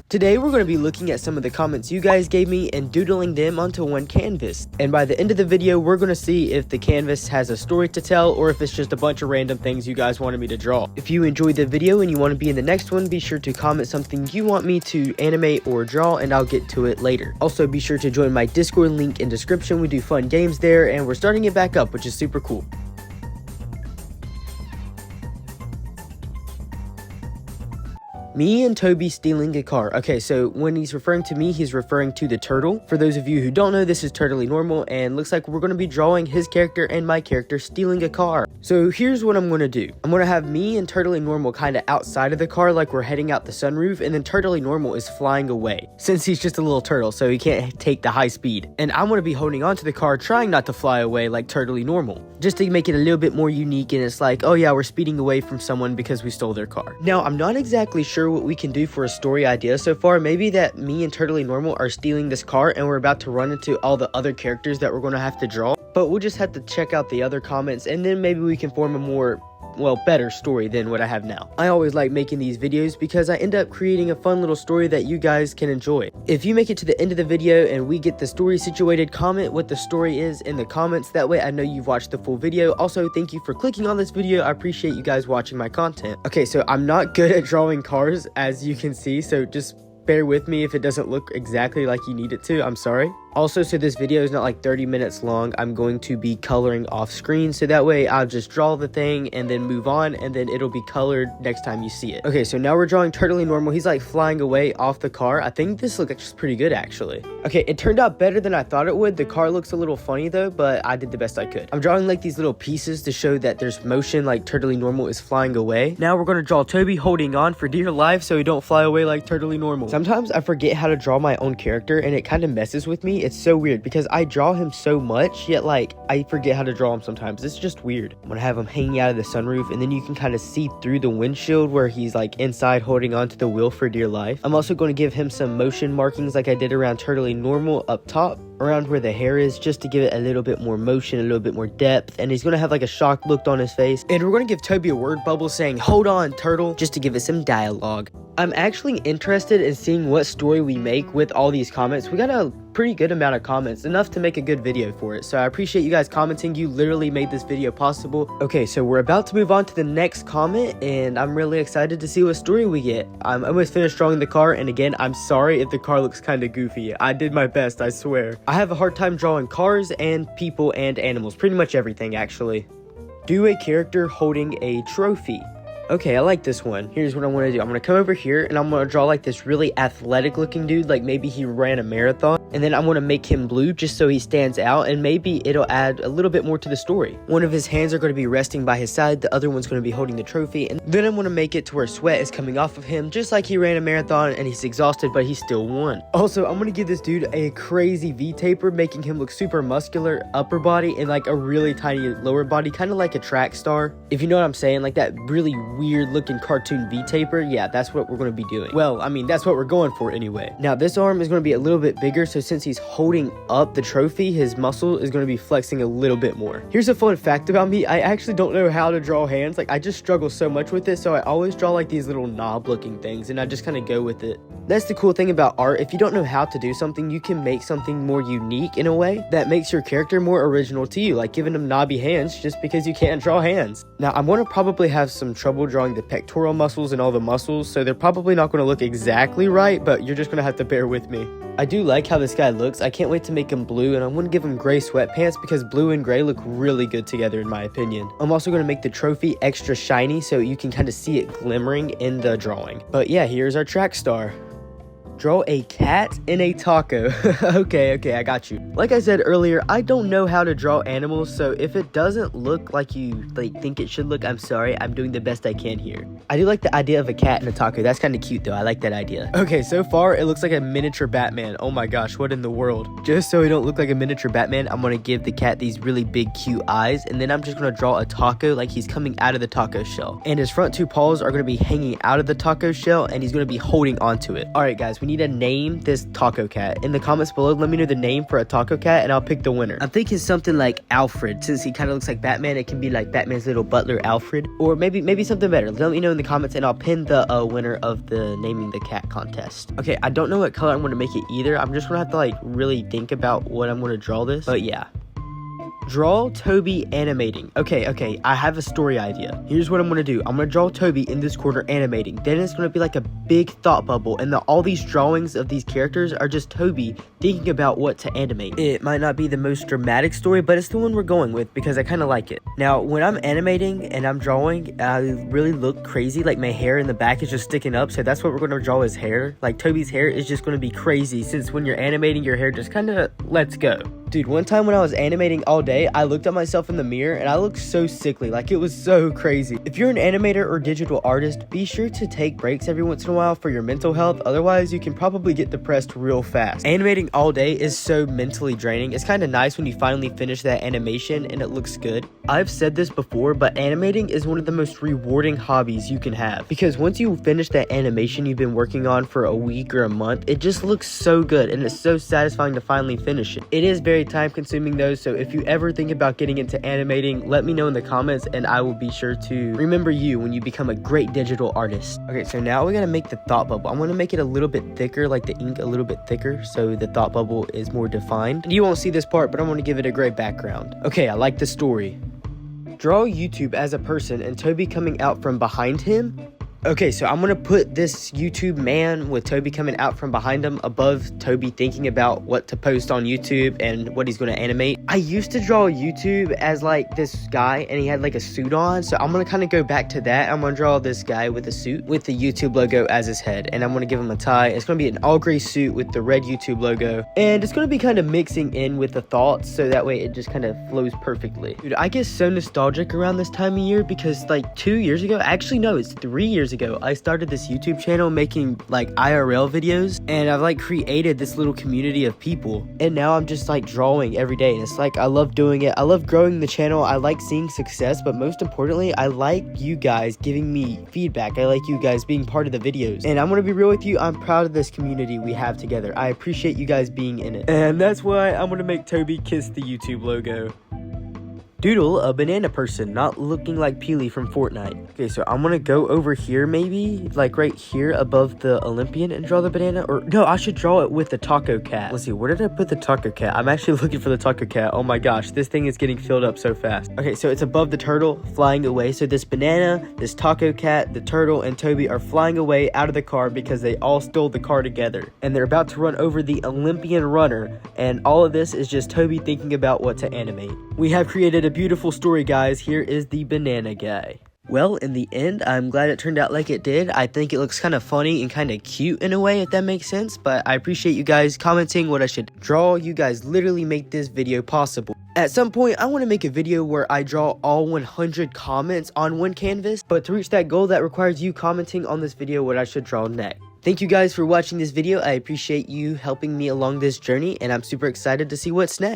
Today we're going to be looking at some of the comments you guys gave me and doodling them onto one canvas. And by the end of the video, we're going to see if the canvas has a story to tell or if it's just a bunch of random things you guys wanted me to draw. If you enjoyed the video and you want to be in the next one, be sure to comment something you want me to animate or draw and I'll get to it later. Also, be sure to join my Discord link in description. We do fun games there and we're starting it back up, which is super cool. Me and Toby stealing a car. Okay, so when he's referring to me, he's referring to the turtle. For those of you who don't know, this is Turtley Normal, and looks like we're going to be drawing his character and my character stealing a car. So here's what I'm going to do. I'm going to have me and Turtley Normal kind of outside of the car like we're heading out the sunroof, and then Turtley Normal is flying away, since he's just a little turtle, so he can't take the high speed. And I'm going to be holding onto the car, trying not to fly away like Turtley Normal, just to make it a little bit more unique, and it's like, oh yeah, we're speeding away from someone because we stole their car. Now, I'm not exactly sure what we can do for a story idea so far. Maybe that me and Turtley Normal are stealing this car and we're about to run into all the other characters that we're going to have to draw, but we'll just have to check out the other comments and then maybe we can form a more, well, better story than what I have now. I always like making these videos because I end up creating a fun little story that you guys can enjoy. If you make it to the end of the video and we get the story situated, comment what the story is in the comments. That way I know you've watched the full video. Also, thank you for clicking on this video. I appreciate you guys watching my content. Okay, so I'm not good at drawing cars, as you can see, so just bear with me if it doesn't look exactly like you need it to. I'm sorry. Also, so this video is not like 30 minutes long, I'm going to be coloring off screen, so that way I'll just draw the thing and then move on, and then it'll be colored next time you see it. Okay, so now we're drawing Turtley Normal. He's like flying away off the car. I think this looks pretty good, actually. Okay, it turned out better than I thought it would. The car looks a little funny though, but I did the best I could. I'm drawing like these little pieces to show that there's motion, like Turtley Normal is flying away. Now we're going to draw Toby holding on for dear life so he don't fly away like Turtley Normal. Sometimes I forget how to draw my own character and it kind of messes with me. It's so weird because I draw him so much, yet like I forget how to draw him sometimes. It's just weird. I'm gonna have him hanging out of the sunroof, and then you can kind of see through the windshield where he's like inside holding on to the wheel for dear life. I'm also going to give him some motion markings like I did around Turtley Normal up top, around where the hair is, just to give it a little bit more motion, a little bit more depth. And he's gonna have like a shocked look on his face, and we're gonna give Toby a word bubble saying hold on turtle, just to give it some dialogue. I'm actually interested in seeing what story we make with all these comments. We got a pretty good amount of comments, enough to make a good video for it, so I appreciate you guys commenting. You literally made this video possible. Okay, so we're about to move on to the next comment, and I'm really excited to see what story we get. I'm almost finished drawing the car, and again, I'm sorry if the car looks kind of goofy. I did my best, I swear. I have a hard time drawing cars and people and animals, pretty much everything actually. Do a character holding a trophy. Okay, I like this one. Here's what I want to do. I'm going to come over here and I'm going to draw like this really athletic looking dude, like maybe he ran a marathon, and then I'm going to make him blue just so he stands out, and maybe it'll add a little bit more to the story. One of his hands are going to be resting by his side, the other one's going to be holding the trophy, and then I'm going to make it to where sweat is coming off of him, just like he ran a marathon and he's exhausted, but he still won. Also, I'm going to give this dude a crazy V-taper, making him look super muscular upper body and like a really tiny lower body, kind of like a track star, if you know what I'm saying, like that really weird looking cartoon V-taper. Yeah, that's what we're going to be doing. Well, I mean, that's what we're going for anyway. Now, this arm is going to be a little bit bigger, so since he's holding up the trophy, his muscle is going to be flexing a little bit more. Here's a fun fact about me. I actually don't know how to draw hands. Like, I just struggle so much with it, so I always draw like these little knob looking things, and I just kind of go with it. That's the cool thing about art. If you don't know how to do something, you can make something more unique in a way that makes your character more original to you, like giving him knobby hands just because you can't draw hands. Now, I'm going to probably have some trouble drawing the pectoral muscles and all the muscles, so they're probably not going to look exactly right, but you're just going to have to bear with me. I do like how this guy looks. I can't wait to make him blue, and I'm going to give him gray sweatpants because blue and gray look really good together in my opinion. I'm also going to make the trophy extra shiny so you can kind of see it glimmering in the drawing. But yeah, here's our track star. Draw a cat in a taco. okay, I got you. Like I said earlier, I don't know how to draw animals, so if it doesn't look like you think it should look, I'm sorry. I'm doing the best I can here. I do like the idea of a cat in a taco. That's kind of cute though. I like that idea. Okay, so far it looks like a miniature Batman. Oh my gosh, what in the world? Just so he don't look like a miniature Batman, I'm gonna give the cat these really big cute eyes, and then I'm just gonna draw a taco like he's coming out of the taco shell. And his front two paws are gonna be hanging out of the taco shell, and he's gonna be holding onto it. Alright guys, We need to name this taco cat. In the comments below, let me know the name for a taco cat and I'll pick the winner. I'm thinking something like Alfred. Since he kind of looks like Batman, it can be like Batman's little butler, Alfred. Or maybe something better. Let me know in the comments and I'll pin the winner of the naming the cat contest. Okay, I don't know what color I'm going to make it either. I'm just going to have to like really think about what I'm going to draw this. But yeah. Draw Toby animating. Okay, I have a story idea. Here's what I'm gonna do. I'm gonna draw Toby in this corner animating. Then it's gonna be like a big thought bubble, and all these drawings of these characters are just Toby thinking about what to animate. It might not be the most dramatic story, but it's the one we're going with because I kind of like it. Now, when I'm animating and I'm drawing, I really look crazy. Like my hair in the back is just sticking up, so that's what we're gonna draw his hair. Like Toby's hair is just gonna be crazy since when you're animating, your hair just kind of lets go. Dude, one time when I was animating all day, I looked at myself in the mirror and I looked so sickly, like it was so crazy. If you're an animator or digital artist, be sure to take breaks every once in a while for your mental health, otherwise you can probably get depressed real fast. Animating all day is so mentally draining. It's kind of nice when you finally finish that animation and it looks good. I've said this before, but animating is one of the most rewarding hobbies you can have, because once you finish that animation you've been working on for a week or a month, it just looks so good and it's so satisfying to finally finish it. It is very time consuming though, so if you ever think about getting into animating, let me know in the comments and I will be sure to remember you when you become a great digital artist. Okay, so now we gotta make the thought bubble. I'm gonna make it a little bit thicker, like the ink a little bit thicker, so the thought bubble is more defined. You won't see this part, but I'm gonna give it a great background. Okay, I like the story. Draw YouTube as a person and Toby coming out from behind him. Okay, so I'm gonna put this YouTube man with Toby coming out from behind him above Toby thinking about what to post on YouTube and what he's gonna animate. I used to draw YouTube as like this guy and he had like a suit on, so I'm gonna kind of go back to that. I'm gonna draw this guy with a suit with the YouTube logo as his head, and I'm gonna give him a tie. It's gonna be an all gray suit with the red YouTube logo, and it's gonna be kind of mixing in with the thoughts so that way it just kind of flows perfectly. Dude, I get so nostalgic around this time of year because like 2 years ago, actually no, it's 3 years ago, I started this YouTube channel making like IRL videos, and I've like created this little community of people, and now I'm just like drawing every day, and it's like I love doing it. I love growing the channel. I like seeing success, but most importantly, I like you guys giving me feedback. I like you guys being part of the videos, and I'm gonna be real with you, I'm proud of this community we have together. I appreciate you guys being in it, and that's why I'm gonna make Toby kiss the YouTube logo. Doodle a banana person, not looking like Peely from Fortnite. Okay, so I'm gonna go over here maybe, like right here above the Olympian and draw the banana, or no, I should draw it with the taco cat. Let's see, where did I put the taco cat? I'm actually looking for the taco cat. Oh my gosh, this thing is getting filled up so fast. Okay, so it's above the turtle, flying away. So this banana, this taco cat, the turtle, and Toby are flying away out of the car because they all stole the car together. And they're about to run over the Olympian runner, and all of this is just Toby thinking about what to animate. We have created a beautiful story, guys. Here is the banana guy. Well, in the end, I'm glad it turned out like it did. I think it looks kind of funny and kind of cute in a way, if that makes sense. But I appreciate you guys commenting what I should draw. You guys literally make this video possible. At some point, I want to make a video where I draw all 100 comments on one canvas. But to reach that goal, that requires you commenting on this video what I should draw next. Thank you guys for watching this video. I appreciate you helping me along this journey, and I'm super excited to see what's next.